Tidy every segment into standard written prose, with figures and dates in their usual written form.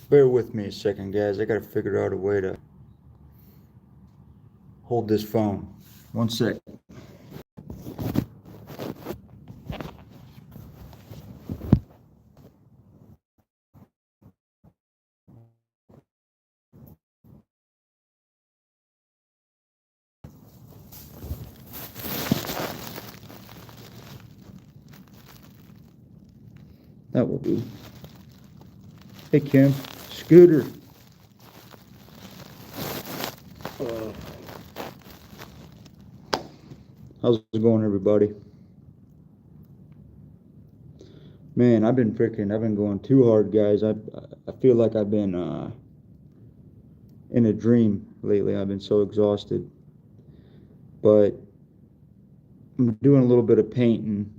Bear with me a second, guys. I gotta figure out a way to hold this phone. One sec. That will do. Hey, Kim. Scooter. How's it going, everybody? Man, I've been going too hard, guys. I feel like I've been in a dream lately. I've been so exhausted. But I'm doing a little bit of painting,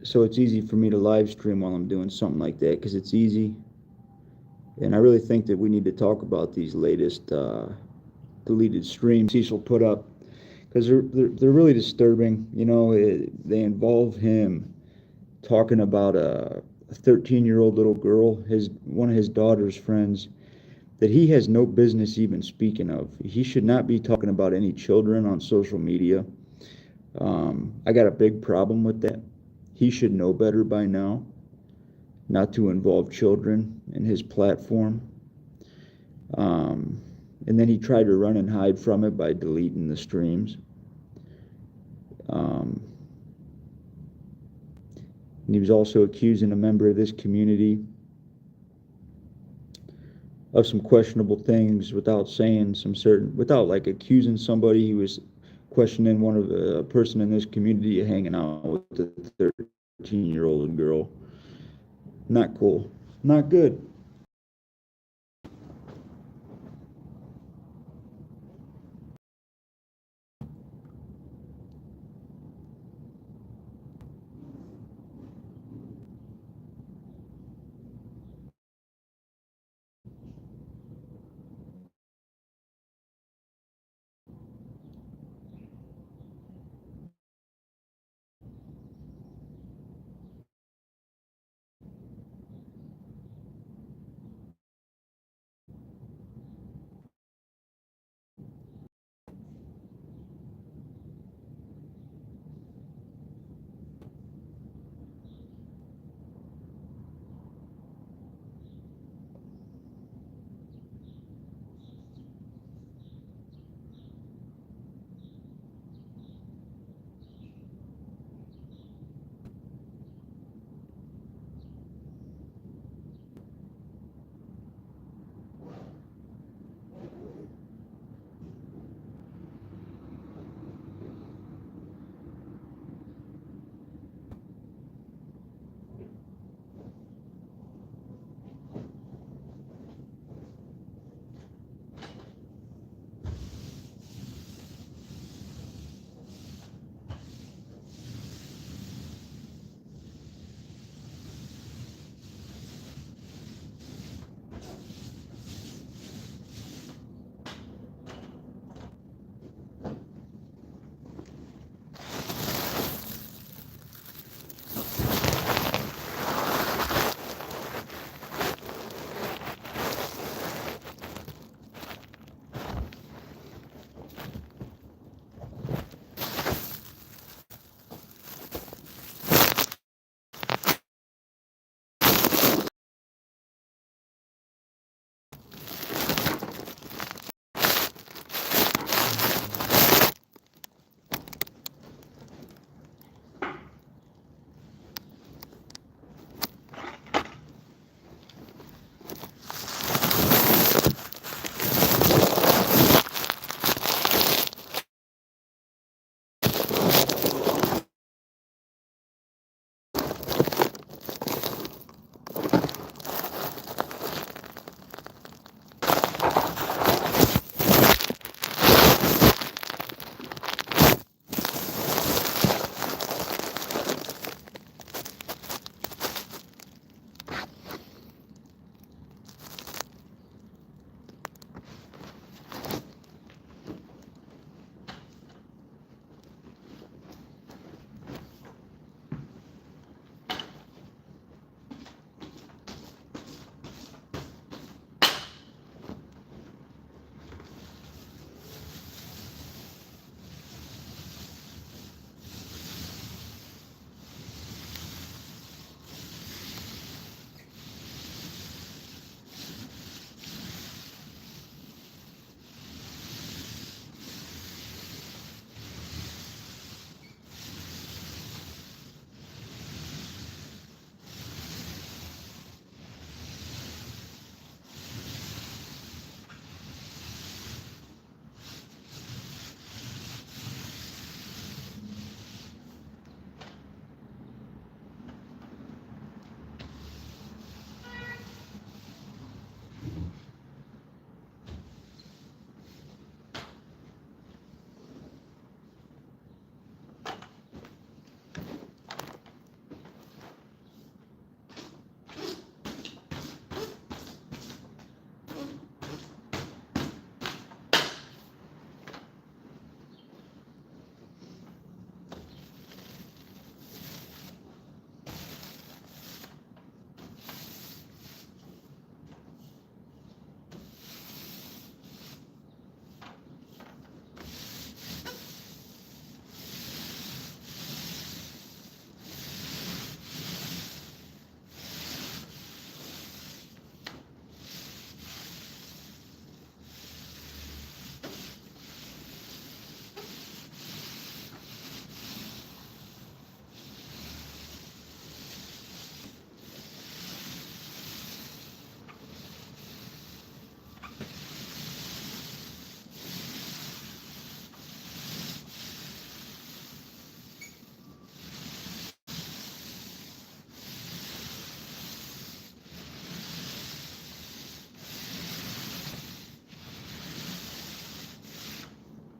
so it's easy for me to live stream while I'm doing something like that because it's easy. And I really think that we need to talk about these latest deleted streams Cecil put up because they're really disturbing. They involve him talking about a 13-year-old little girl, one of his daughter's friends, that he has no business even speaking of. He should not be talking about any children on social media. I got a big problem with that. He should know better by now not to involve children in his platform. Um, and then he tried to run and hide from it by deleting the streams. Um, and he was also accusing a member of this community of some questionable things without like accusing somebody. He was questioning one of the person in this community hanging out with the 13-year-old girl. Not cool. Not good.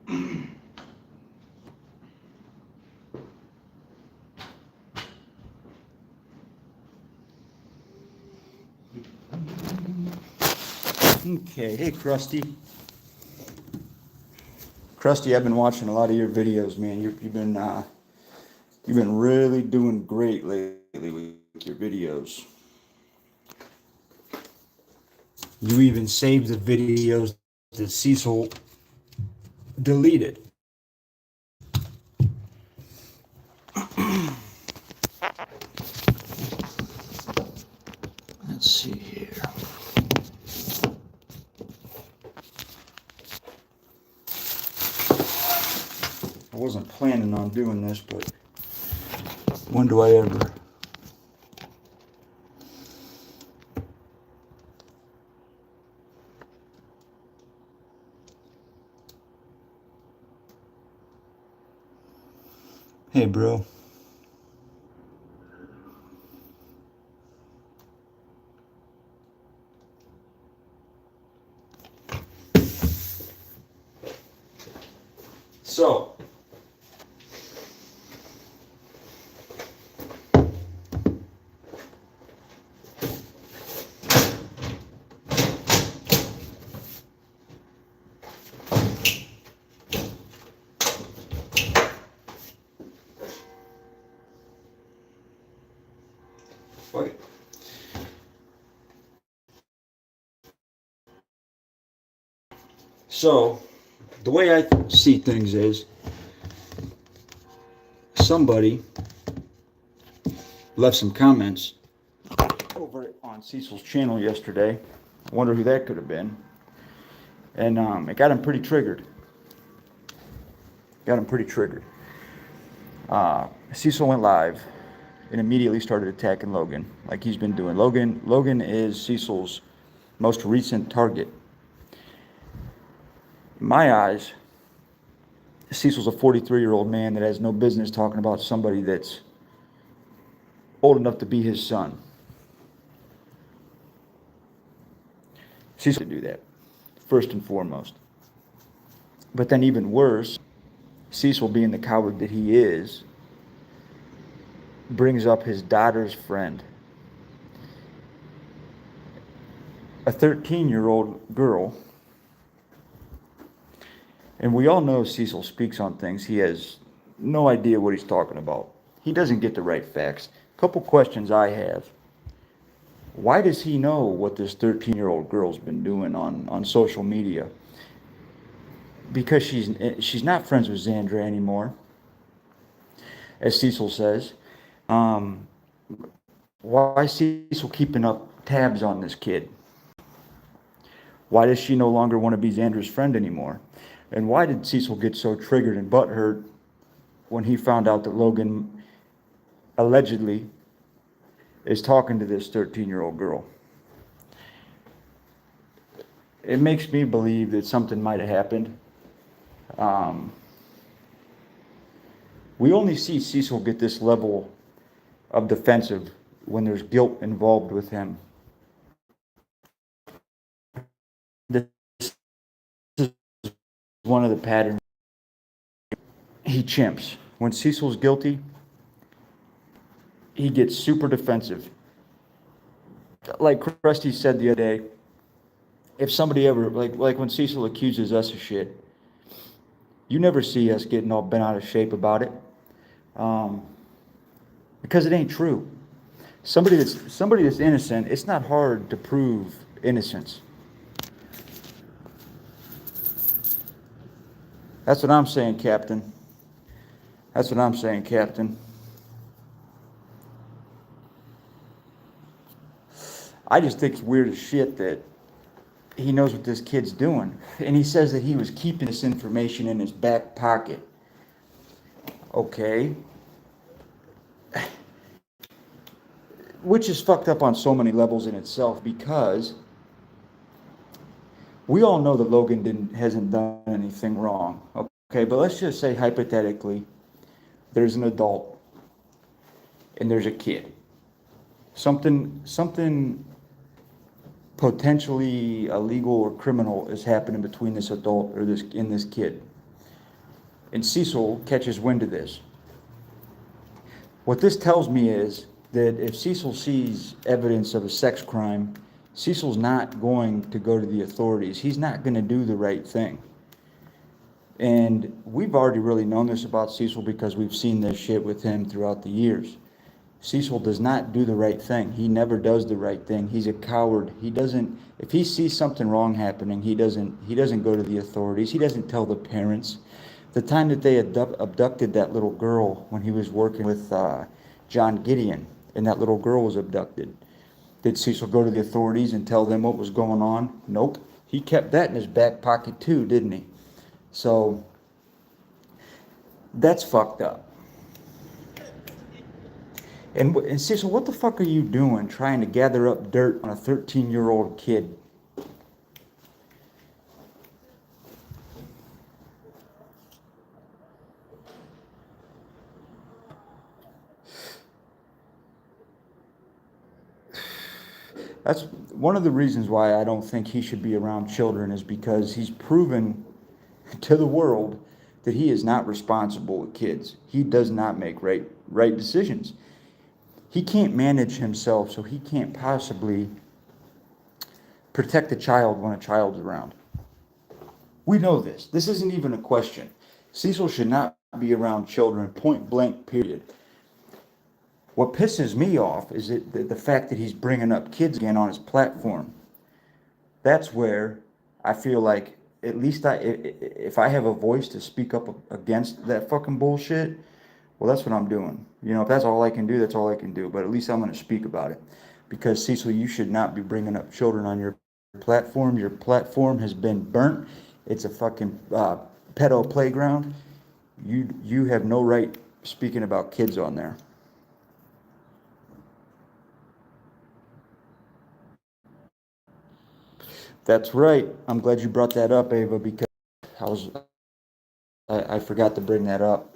Okay, hey Krusty. Krusty, I've been watching a lot of your videos, man. You've been really doing great lately with your videos. You even saved the videos that Cecil deleted. Let's see here. I wasn't planning on doing this, but when do I ever? Hey, bro. So, wait. So, the way I see things is somebody left some comments over on Cecil's channel yesterday. I wonder who that could have been. And it got him pretty triggered. Cecil went live and immediately started attacking Logan, like he's been doing. Logan is Cecil's most recent target. In my eyes, Cecil's a 43-year-old man that has no business talking about somebody that's old enough to be his son. Cecil would do that, first and foremost. But then even worse, Cecil, being the coward that he is, brings up his daughter's friend, a 13-year-old girl. And we all know Cecil speaks on things he has no idea what he's talking about. He doesn't get the right facts. A couple questions I have. Why does he know what this 13-year-old girl's been doing on social media? Because she's not friends with Xandra anymore, as Cecil says. Why is Cecil keeping up tabs on this kid? Why does she no longer want to be Xandra's friend anymore? And why did Cecil get so triggered and butthurt when he found out that Logan allegedly is talking to this 13-year-old girl? It makes me believe that something might have happened. We only see Cecil get this level of defensive when there's guilt involved with him. This is one of the patterns. He chimps. When Cecil's guilty, he gets super defensive. Like Krusty said the other day, if somebody ever, like when Cecil accuses us of shit, you never see us getting all bent out of shape about it, because it ain't true. Somebody that's innocent, it's not hard to prove innocence. That's what I'm saying, Captain. That's what I'm saying, Captain. I just think it's weird as shit that he knows what this kid's doing. And he says that he was keeping this information in his back pocket. Okay. Which is fucked up on so many levels in itself, because we all know that Logan hasn't done anything wrong. Okay, but let's just say hypothetically, there's an adult and there's a kid. Something potentially illegal or criminal is happening between this adult or this kid. And Cecil catches wind of this. What this tells me is that if Cecil sees evidence of a sex crime, Cecil's not going to go to the authorities. He's not going to do the right thing. And we've already really known this about Cecil because we've seen this shit with him throughout the years. Cecil does not do the right thing. He never does the right thing. He's a coward. He doesn't, if he sees something wrong happening, he doesn't go to the authorities. He doesn't tell the parents. The time that they abducted that little girl when he was working with John Gideon, and that little girl was abducted, did Cecil go to the authorities and tell them what was going on? Nope. He kept that in his back pocket too, didn't he? So that's fucked up. And Cecil, what the fuck are you doing trying to gather up dirt on a 13-year-old kid? That's one of the reasons why I don't think he should be around children, is because he's proven to the world that he is not responsible with kids. He does not make right decisions. He can't manage himself, so he can't possibly protect a child when a child's around. We know this. This isn't even a question. Cecil should not be around children, point blank, period. What pisses me off is the fact that he's bringing up kids again on his platform. That's where I feel like at least if I have a voice to speak up against that fucking bullshit, well, that's what I'm doing. You know, if that's all I can do, that's all I can do. But at least I'm going to speak about it. Because, Cecil, you should not be bringing up children on your platform. Your platform has been burnt. It's a fucking pedo playground. You have no right speaking about kids on there. That's right. I'm glad you brought that up, Ava, because I forgot to bring that up.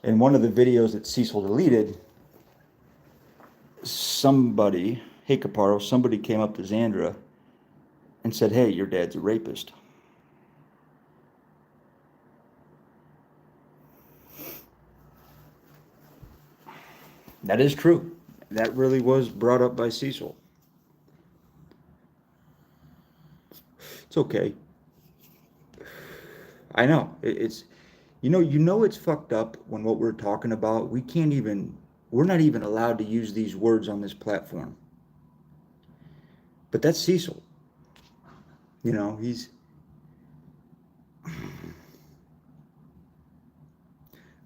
In one of the videos that Cecil deleted, somebody, hey Caparo, somebody came up to Xandra and said, hey, your dad's a rapist. That is true. That really was brought up by Cecil. It's okay. I know. It's, it's fucked up when what we're talking about, we're not even allowed to use these words on this platform. But that's Cecil. He's,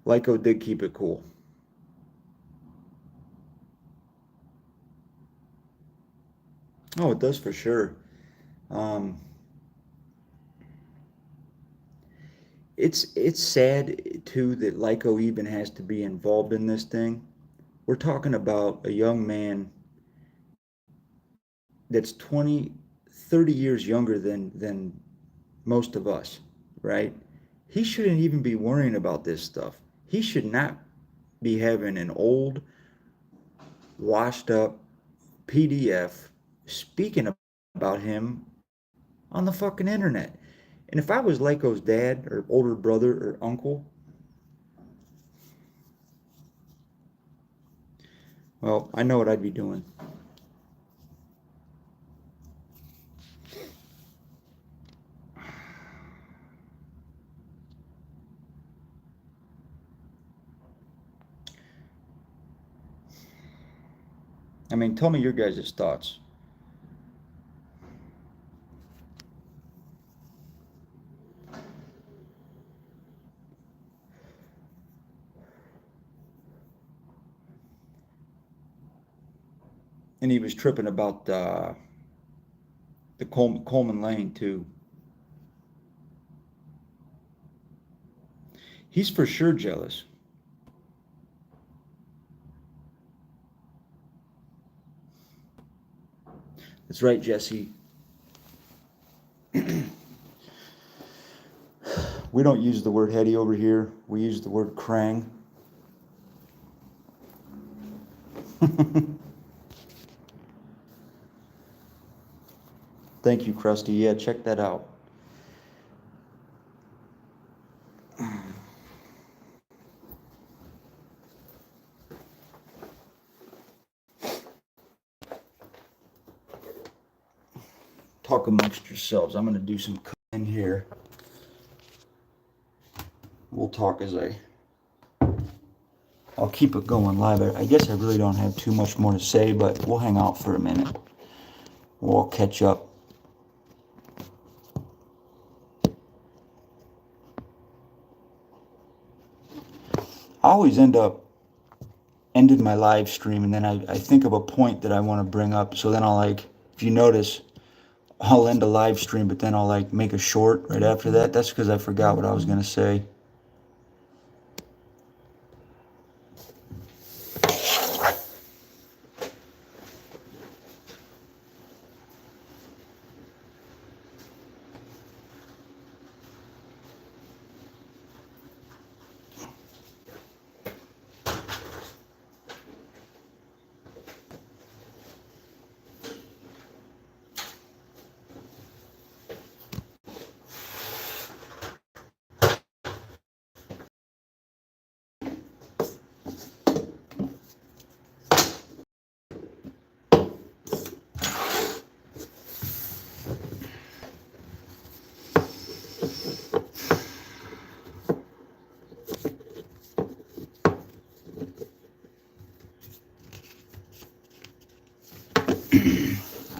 Lyco did keep it cool. Oh, it does for sure. Um, it's sad too that Lyco even has to be involved in this thing. We're talking about a young man that's 20, 30 years younger than most of us, right? He shouldn't even be worrying about this stuff. He should not be having an old, washed up PDF speaking about him on the fucking internet. And if I was Lyco's dad or older brother or uncle, well, I know what I'd be doing. I mean, tell me your guys' thoughts. And he was tripping about the Coleman Lane too. He's for sure jealous. That's right, Jesse. We don't use the word heady over here. We use the word krang. Thank you, Krusty. Yeah, check that out. talk amongst yourselves. I'm going to do some cutting here. We'll talk I'll keep it going live. I guess I really don't have too much more to say, but we'll hang out for a minute. We'll all catch up. I always ended my live stream, and then I think of a point that I want to bring up. So then I'll if you notice, I'll end a live stream, but then I'll make a short right after that. That's because I forgot what I was going to say.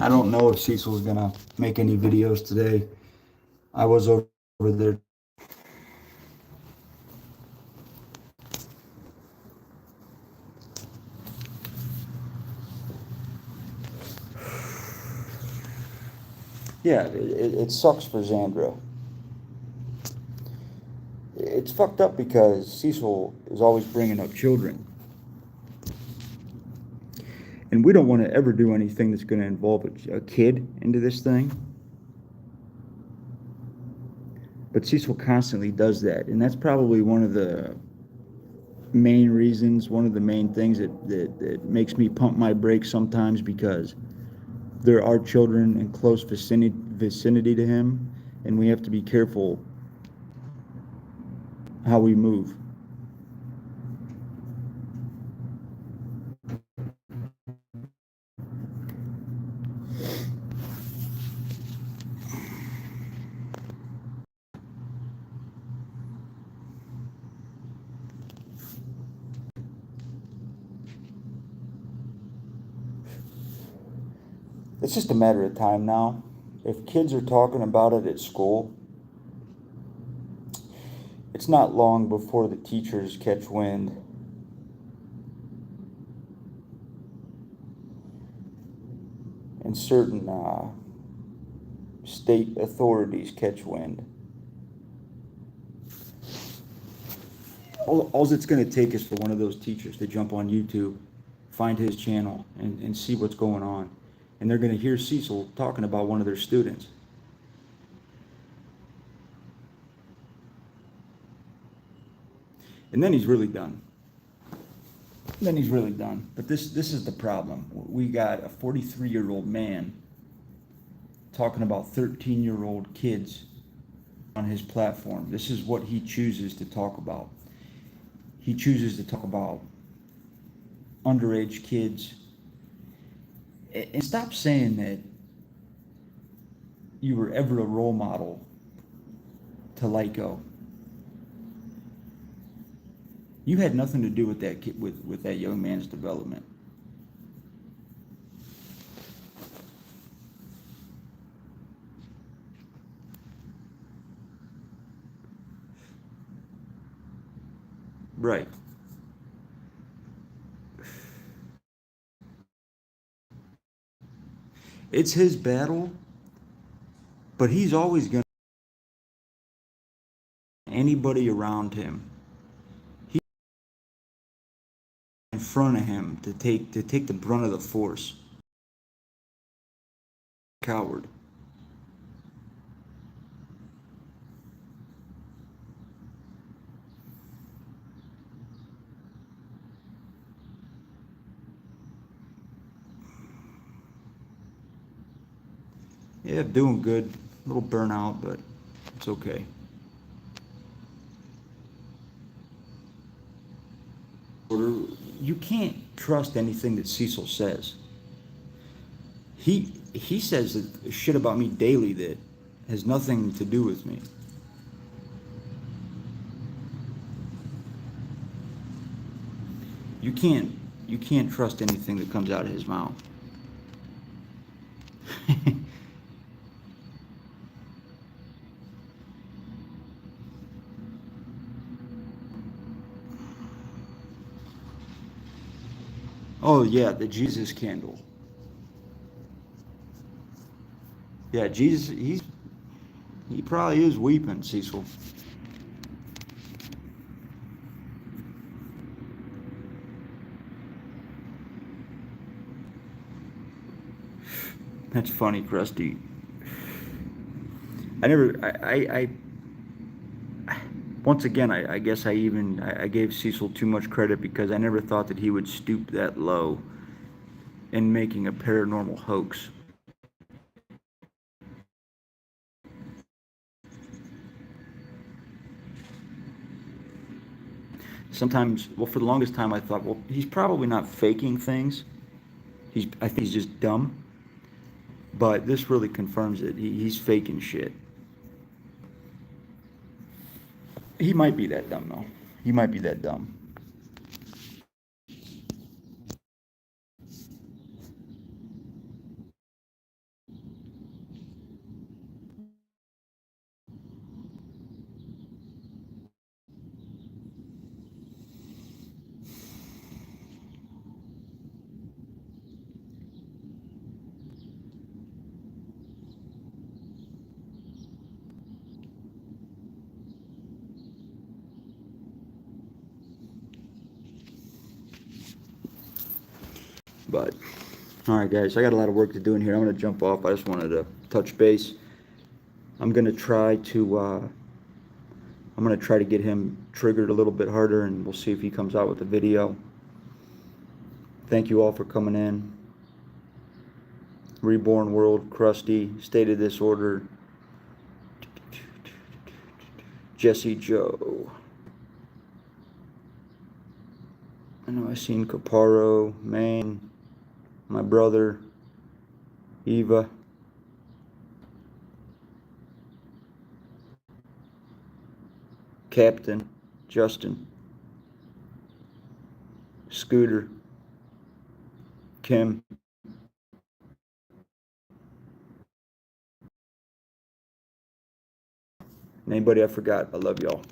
I don't know if Cecil's gonna make any videos today. I was over there. Yeah, it sucks for Xandra. It's fucked up because Cecil is always bringing up children. And we don't want to ever do anything that's going to involve a kid into this thing. But Cecil constantly does that. And that's probably one of the main reasons, one of the main things that makes me pump my brakes sometimes, because there are children in close vicinity to him, and we have to be careful how we move. It's just a matter of time now. If kids are talking about it at school, it's not long before the teachers catch wind. And certain state authorities catch wind. All it's going to take is for one of those teachers to jump on YouTube, find his channel, and see what's going on. And they're going to hear Cecil talking about one of their students. And then he's really done. Then he's really done. But this is the problem. We got a 43-year-old man talking about 13-year-old kids on his platform. This is what he chooses to talk about. He chooses to talk about underage kids. And stop saying that you were ever a role model to Lyco. You had nothing to do with that kid, with that young man's development. Right. It's his battle, but he's always going to anybody around him. He's in front of him to take the brunt of the force. Coward. Yeah, doing good. A little burnout, but it's okay. You can't trust anything that Cecil says. he says shit about me daily that has nothing to do with me. You can't you can't trust anything that comes out of his mouth. Oh yeah, the Jesus candle. Yeah, Jesus, he probably is weeping, Cecil. That's funny, Krusty. I never, once again, I guess I gave Cecil too much credit because I never thought that he would stoop that low in making a paranormal hoax. Sometimes, well, for the longest time, I thought, well, he's probably not faking things. I think he's just dumb. But this really confirms it. He's faking shit. He might be that dumb, though. He might be that dumb. But, all right, guys, I got a lot of work to do in here. I'm going to jump off. I just wanted to touch base. I'm going to try to, I'm going to try to get him triggered a little bit harder, and we'll see if he comes out with a video. Thank you all for coming in. Reborn World, Krusty, State of Disorder, Jesse Joe. I know I seen Caparo, Maine, my brother, Eva. Captain, Justin, Scooter, Kim. Anybody I forgot, I love y'all.